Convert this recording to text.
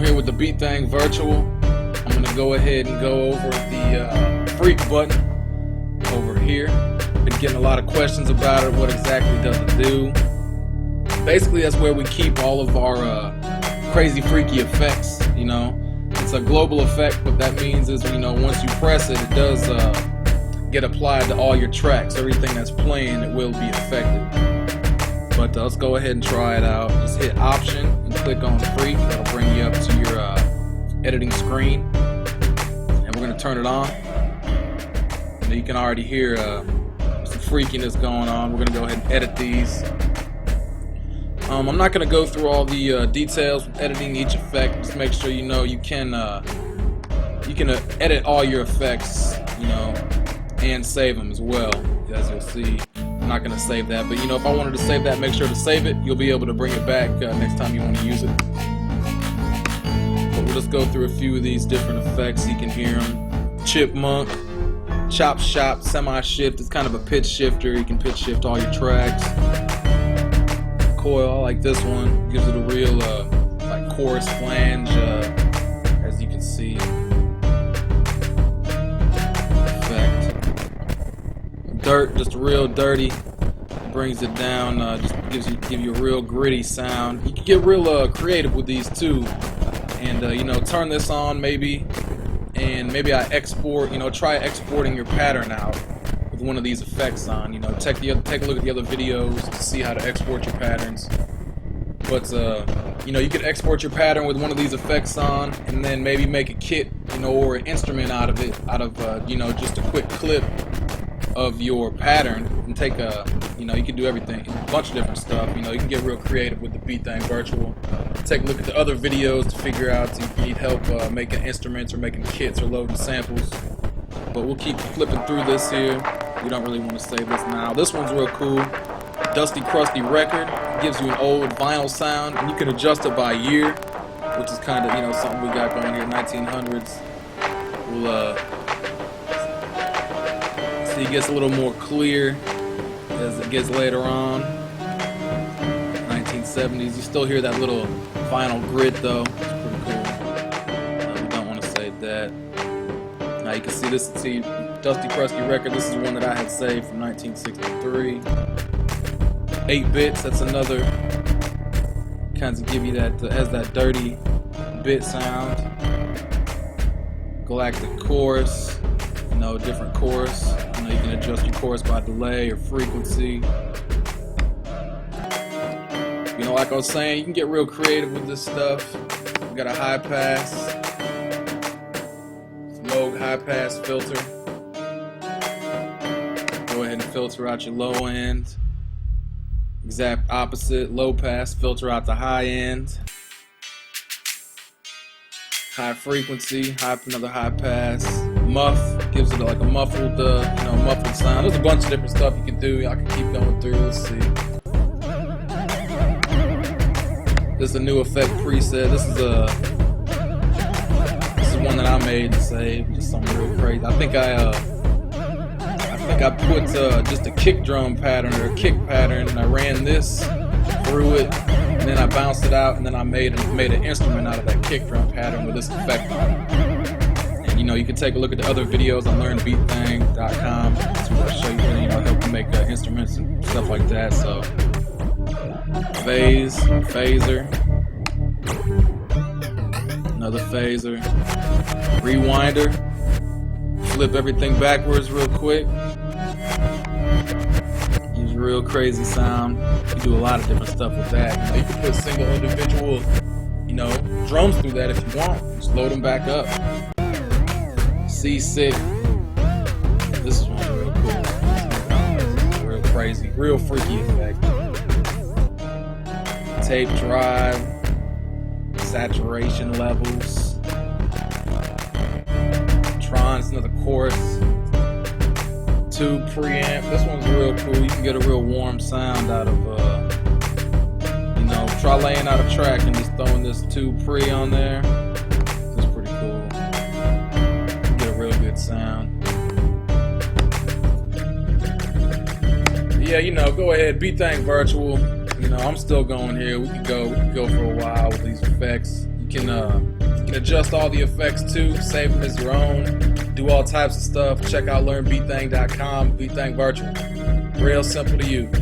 here with the Beat Thing Virtual. I'm going to go ahead and go over the freak button over here. Been getting a lot of questions about it. What exactly does it do? Basically, that's where we keep all of our crazy freaky effects. You know, it's a global effect. What that means is, you know, once you press it, it does get applied to all your tracks. Everything that's playing, it will be affected. But let's go ahead and try it out. Just hit Option and click on Freak. That'll bring you up to your editing screen. And we're going to turn it on. And you can already hear some freakiness going on. We're going to go ahead and edit these. I'm not going to go through all the details with editing each effect. Just make sure you know you can edit all your effects, you know, and save them as well. As you'll see, I'm not going to save that, but you know, if I wanted to save that, make sure to save it. You'll be able to bring it back next time you want to use it. But we'll just go through a few of these different effects. You can hear them. Chipmunk, chop shop, semi-shift. It's kind of a pitch shifter. You can pitch shift all your tracks. Coil, I like this one. Gives it a real like chorus flange, as you can see. Dirt, just real dirty. Brings it down, just give you a real gritty sound. You can get real creative with these too, and you know, turn this on maybe, and maybe I export. You know, try exporting your pattern out with one of these effects on. You know, take a look at the other videos to see how to export your patterns. But you know, you could export your pattern with one of these effects on, and then maybe make a kit, you know, or an instrument out of it, you know, just a quick clip of your pattern, and take a, you know, you can do everything, a bunch of different stuff. You know, you can get real creative with the Beat Thing Virtual. Take a look at the other videos to figure out if you need help making instruments or making kits or loading samples. But we'll keep flipping through this here. We don't really want to save this now. This one's real cool. Dusty Crusty Record. It gives you an old vinyl sound, and you can adjust it by year, which is kind of, you know, something we got going here. 1900s. We'll see, it gets a little more clear as it gets later on. 1970s. You still hear that little vinyl grit though. It's pretty cool. We don't want to save that. Now you can see this. See, Dusty Crusty Record. This is one that I had saved from 1963. 8 bits. That's another. Kinds of give you that, has that dirty bit sound. Galactic Chorus. You know, different chorus. You know, you can adjust your chorus by delay or frequency. You know, like I was saying, you can get real creative with this stuff. We got a high pass, low high pass filter. Go ahead and filter out your low end. Exact opposite, low pass, filter out the high end. High frequency, another high pass. Muff, gives it like a muffled, you know, muffled sound. There's a bunch of different stuff you can do. I can keep going through. Let's see. This is a new effect preset. This is one that I made to save. Just something real crazy. I think I put just a kick drum pattern or a kick pattern, and I ran this through it, and then I bounced it out, and then I made an instrument out of that kick drum pattern with this effect on it. And you know, you can take a look at the other videos on learnbeatthing.com to show you, you know, help you make instruments and stuff like that. So, phase, phaser, another phaser, rewinder, flip everything backwards real quick. Use real crazy sound. You do a lot of different stuff with that. You know, you can put single individual, you know, drums through that if you want. Just load them back up. C6. This is one real cool. Real crazy, real freaky effect. Tape drive, saturation levels. Tron's another chorus. Tube preamp. This one's real cool. You can get a real warm sound out of, you know, try laying out a track and just throwing this tube pre on there. It's pretty cool. Get a real good sound. Yeah, you know, go ahead, Beat Thing Virtual. You know, I'm still going here. We can go for a while with these effects. You can adjust all the effects too, save them as your own, do all types of stuff. Check out learnbeatthang.com, Beatthang Virtual. Real simple to use.